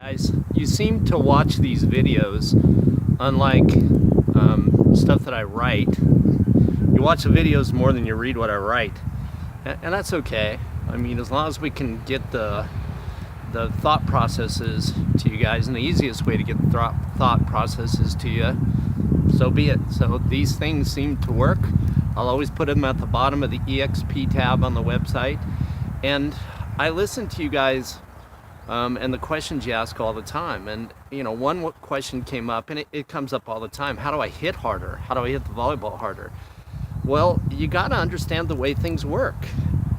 Guys, you seem to watch these videos, unlike stuff that I write. You watch the videos more than you read what I write, and that's okay. I mean, as long as we can get the thought processes to you guys, and the easiest way to get the thought processes to you, so be it. So these things seem to work. I'll always put them at the bottom of the EXP tab on the website, and I listen to you guys and the questions you ask all the time. And you know, one question came up, and it comes up all the time: how do I hit harder? How do I hit the volleyball harder? Well, you got to understand the way things work,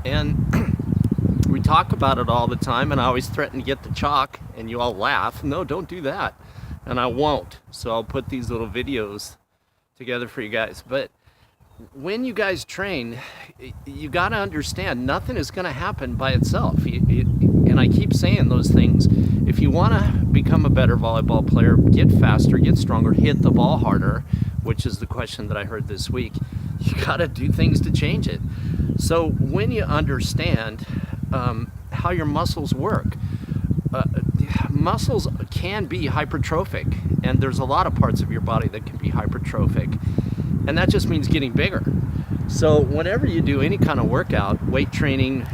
and we talk about it all the time, and I always threaten to get the chalk, and you all laugh. No, don't do that, and I won't. So I'll put these little videos together for you guys. But when you guys train, you got to understand nothing is going to happen by itself. And I keep saying those things. If you want to become a better volleyball player, get faster, get stronger, hit the ball harder, which is the question that I heard this week, you got to do things to change it. So when you understand how your muscles work, muscles can be hypertrophic, and there's a lot of parts of your body that can be hypertrophic, and that just means getting bigger. So whenever you do any kind of workout, weight training,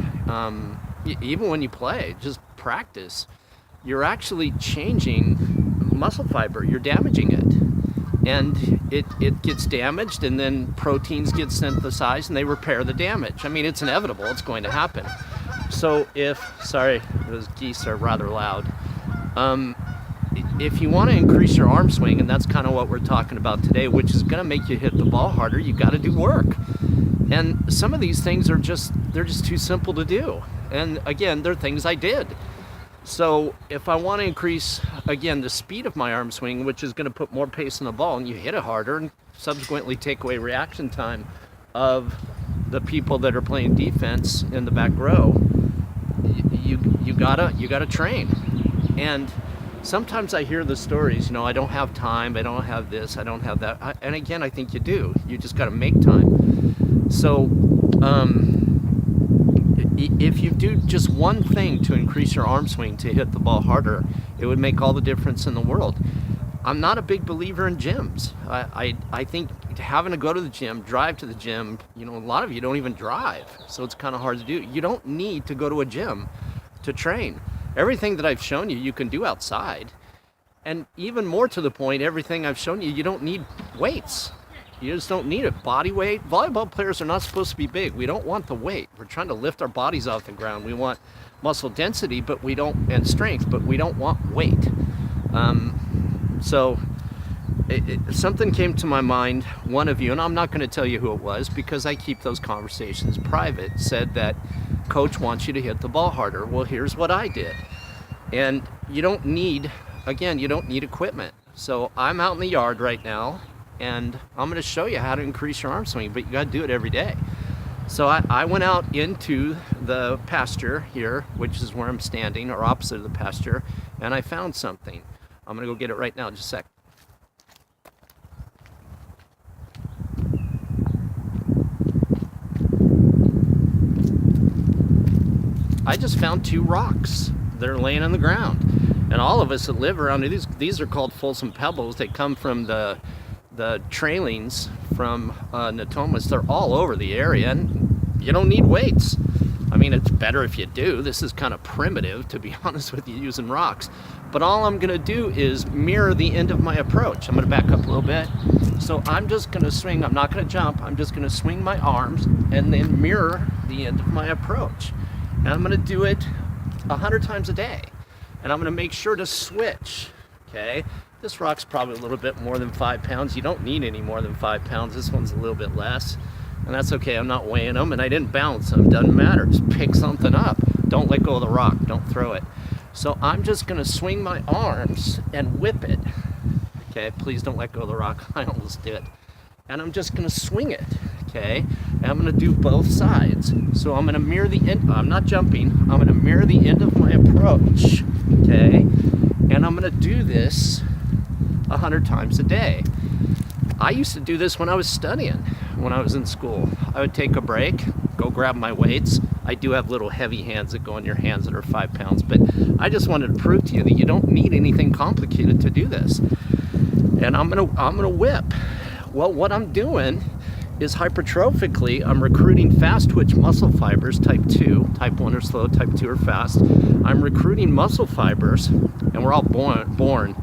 even when you play, just practice, you're actually changing muscle fiber, you're damaging it. And it gets damaged, and then proteins get synthesized and they repair the damage. I mean, it's inevitable, it's going to happen. So sorry, those geese are rather loud. If you want to increase your arm swing, and that's kind of what we're talking about today, which is going to make you hit the ball harder, you got to do work. And some of these things they're just too simple to do. And again, they're things I did. So if I want to increase, again, the speed of my arm swing, which is going to put more pace in the ball, and you hit it harder, and subsequently take away reaction time of the people that are playing defense in the back row, you gotta train. And sometimes I hear the stories, you know, I don't have time, I don't have this, I don't have that. And again, I think you do. You just got to make time. So if you do just one thing to increase your arm swing to hit the ball harder, it would make all the difference in the world. I'm not a big believer in gyms. I think having to go to the gym, drive to the gym, you know, a lot of you don't even drive, so it's kind of hard to do. You don't need to go to a gym to train. Everything that I've shown you, you can do outside. And even more to the point, everything I've shown you, you don't need weights. You just don't need it. Body weight. Volleyball players are not supposed to be big. We don't want the weight. We're trying to lift our bodies off the ground. We want muscle density, but we don't, and strength, but we don't want weight. So something came to my mind. One of you, and I'm not going to tell you who it was because I keep those conversations private, said that coach wants you to hit the ball harder. Well, here's what I did. And you don't need, again, you don't need equipment. So I'm out in the yard right now, and I'm going to show you how to increase your arm swing, but you got to do it every day. So I went out into the pasture here, which is where I'm standing, or opposite of the pasture, and I found something. I'm going to go get it right now, just a sec. I just found two rocks. They're laying on the ground. And all of us that live around these are called Folsom Pebbles. They come from the trailings from Natomas. They're all over the area, and you don't need weights. I mean, it's better if you do. This is kind of primitive, to be honest with you, using rocks. But all I'm gonna do is mirror the end of my approach. I'm gonna back up a little bit. So I'm just gonna swing, I'm not gonna jump, I'm just gonna swing my arms and then mirror the end of my approach. And I'm gonna do it 100 times a day. And I'm gonna make sure to switch, okay? This rock's probably a little bit more than 5 pounds. You don't need any more than 5 pounds. This one's a little bit less. And that's okay, I'm not weighing them, and I didn't balance them. Doesn't matter, just pick something up. Don't let go of the rock, don't throw it. So I'm just gonna swing my arms and whip it. Okay, please don't let go of the rock. I almost did. And I'm just gonna swing it, okay? And I'm gonna do both sides. So I'm gonna mirror the end, I'm not jumping, I'm gonna mirror the end of my approach, okay? And I'm gonna do this 100 times a day. I used to do this when I was studying, when I was in school. I would take a break, go grab my weights, I do have little heavy hands that go in your hands that are 5 pounds, but I just wanted to prove to you that you don't need anything complicated to do this. And I'm gonna whip. Well, what I'm doing is hypertrophically, I'm recruiting fast twitch muscle fibers, type 2. Type 1 are slow, type 2 are fast. I'm recruiting muscle fibers, and we're all born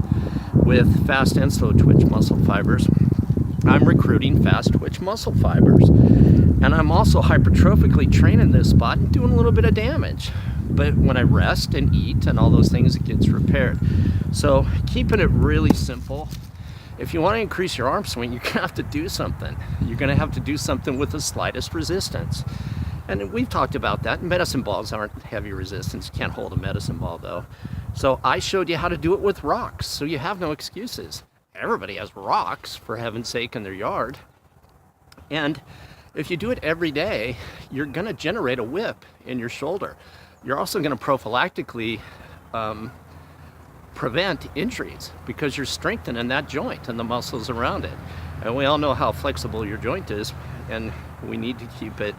with fast and slow twitch muscle fibers. I'm recruiting fast twitch muscle fibers. And I'm also hypertrophically training this spot and doing a little bit of damage. But when I rest and eat and all those things, it gets repaired. So keeping it really simple. If you want to increase your arm swing, you're going to have to do something. You're going to have to do something with the slightest resistance. And we've talked about that. Medicine balls aren't heavy resistance. You can't hold a medicine ball though. So I showed you how to do it with rocks, so you have no excuses. Everybody has rocks, for heaven's sake, in their yard. And if you do it every day, you're going to generate a whip in your shoulder. You're also going to prophylactically prevent injuries because you're strengthening that joint and the muscles around it. And we all know how flexible your joint is, and we need to keep it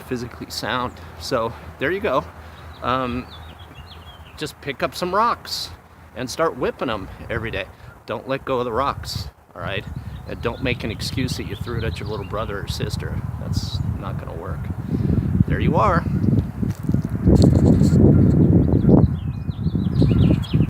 physically sound. So there you go. Just pick up some rocks and start whipping them every day. Don't let go of the rocks, all right? And don't make an excuse that you threw it at your little brother or sister. That's not gonna work. There you are.